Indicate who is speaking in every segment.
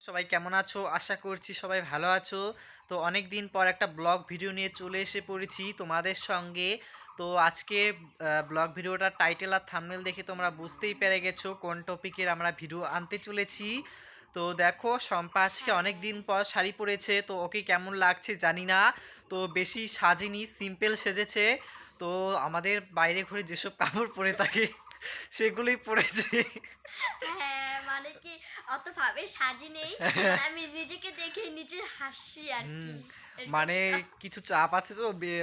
Speaker 1: সবাই কেমন আছো? আশা করছি সবাই ভালো আছো। তো অনেক দিন পর একটা ব্লগ ভিডিও নিয়ে চলে এসে পড়েছি তোমাদের সঙ্গে। তো আজকে ব্লগ ভিডিওটার টাইটেল আর থাম্বনেল দেখে তোমরা বুঝতেই পেরে গেছো কোন টপিকের আমরা ভিডিও আনতে চলেছি। তো দেখো, শম্পা আজকে অনেক দিন পর শাড়ি পরেছে, তো ওকে কেমন লাগছে জানি না। তো বেশি সাজেনি, সিম্পল সেজেছে। তো আমাদের বাইরে ঘরে যেসব কাপড় পরে থাকে সেগুলোই পরেছে।
Speaker 2: হ্যাঁ, মানে কি অত ভাবে সাজি নেই। আমি নিজেকে দেখে নিজে হাসি আর
Speaker 1: হুম,
Speaker 2: কি এরকম।
Speaker 1: মানে কিছু চাপ আছে, তো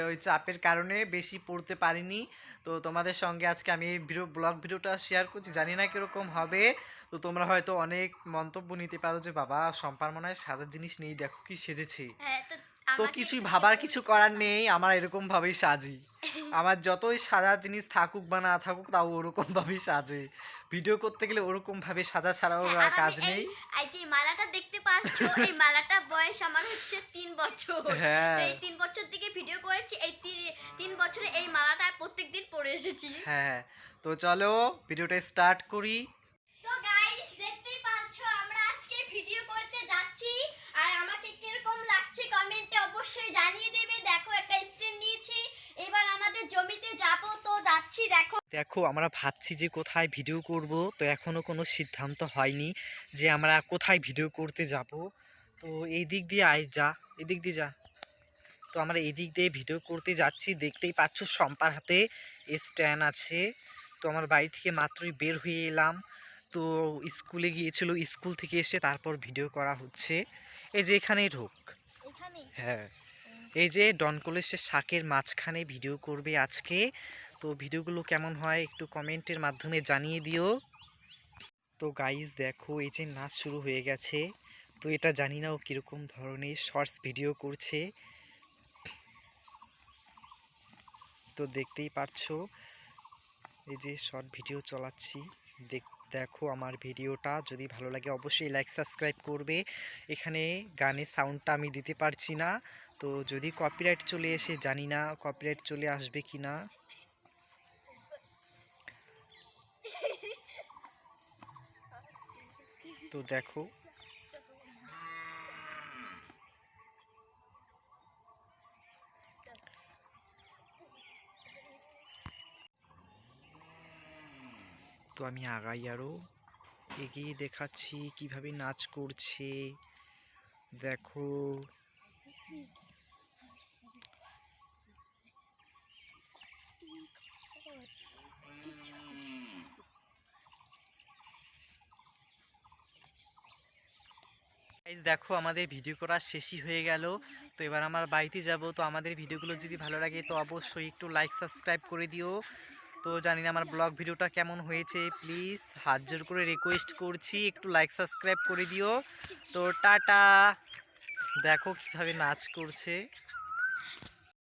Speaker 1: ওই চাপের কারণে বেশি পড়তে পারিনি। তো তোমাদের সঙ্গে আজকে আমি এই ব্লগ ভিডিওটা শেয়ার করছি, জানি না কিরকম হবে। তো তোমরা হয়তো অনেক মন্তব্য নিতে পারো যে বাবা, শম্পার মনে হয় সাজার জিনিস নেই, দেখো কি সেজেছে।
Speaker 2: হ্যাঁ, তো
Speaker 1: তো
Speaker 2: আমাকে
Speaker 1: কিছুই
Speaker 2: একটু
Speaker 1: ভাবার
Speaker 2: সেরকমই
Speaker 1: কিছু করার
Speaker 2: সাজা।
Speaker 1: নেই, আমার এরকম ভাবেই সাজি। আমার যতই সাজার জিনিস থাকুক বা না থাকুক, তাও ওরকম ভাবেই সাজে। ভিডিও করতে গেলে ওরকম ভাবে সাজা ছাড়াও
Speaker 2: হ্যাঁ,
Speaker 1: আর
Speaker 2: আর আমি
Speaker 1: কাজ
Speaker 2: এই
Speaker 1: নেই।
Speaker 2: এই যে মালাটা দেখতে পাচ্ছো, এই মালাটা বয়স আমার হচ্ছে ৩ বছর। তো
Speaker 1: হ্যাঁ,
Speaker 2: এই ৩ বছর থেকে ভিডিও করেছি। এই ৩ বছরে এই মালাটা প্রত্যেকদিন পরে এসেছি।
Speaker 1: হ্যাঁ। তো চলো ভিডিওটা স্টার্ট করি।
Speaker 2: তো গাইস, দেখতেই পাচ্ছো আমরা আজকে ভিডিও করতে যাচ্ছি। আর আমাকে কিরকম লাগছে কমেন্টে অবশ্যই জানিয়ে দেবে। দেখো, একটা স্ট্যান্ড নিয়েছি। এবার আমাদের জমিতে যাব, তো যাচ্ছি। দেখো,
Speaker 1: দেখো, আমরা ভাবছি যে কোথায় ভিডিও করব, তো এখনো কোনো সিদ্ধান্ত হয়নি যে আমরা কোথায় ভিডিও করতে যাব। তো এই দিক দিয়ে যা, এদিক দিয়ে যা। তো আমরা এই দিক দিয়ে ভিডিও করতে যাচ্ছি, দেখতেই পাচ্ছ শম্পার হাতে স্ট্যান্ড আছে। তো আমার বাড়ি থেকে মাত্রই বের হয়ে এলাম। তো স্কুলে গিয়েছিল, স্কুল থেকে এসে তারপর ভিডিও করা হচ্ছে। এই যে এখানেই ঢোক।
Speaker 2: এখানে।
Speaker 1: হ্যাঁ, এই যে ডনকলেজের শাকের মাঝখানে ভিডিও করবে আজকে। তো ভিডিওগুলো কেমন হয় একটু কমেন্টের মাধ্যমে জানিয়ে দিও। তো গাইজ দেখো, এই যে নাচ শুরু হয়ে গেছে। তো এটা জানি না ও কীরকম ধরনের শর্টস ভিডিও করছে। তো দেখতেই পারছো, এই যে শর্ট ভিডিও চলাচ্ছি। দেখো আমার ভিডিওটা যদি ভালো লাগে অবশ্যই লাইক সাবস্ক্রাইব করবে। এখানে গানের সাউন্ডটা আমি দিতে পারছি না, তো যদি কপিরাইট চলে এসে জানি না কপিরাইট চলে আসবে কি না। তো দেখো, তো আমি আগাই, আরও এগিয়ে দেখাচ্ছি কিভাবে নাচ করছে। দেখো, গাইস দেখো, আমাদের ভিডিও করা শেষই হয়ে গেল। তো এবার আমার বাড়িতে যাব। তো আমাদের ভিডিওগুলো যদি ভালো লাগে তো অবশ্যই একটু লাইক সাবস্ক্রাইব করে দিও। তো জানি না আমার ব্লগ ভিডিওটা কেমন হয়েছে, প্লিজ হাত জোর করে রিকোয়েস্ট করছি একটু লাইক সাবস্ক্রাইব করে দিও। তো টাটা। দেখো কিভাবে নাচ করছে।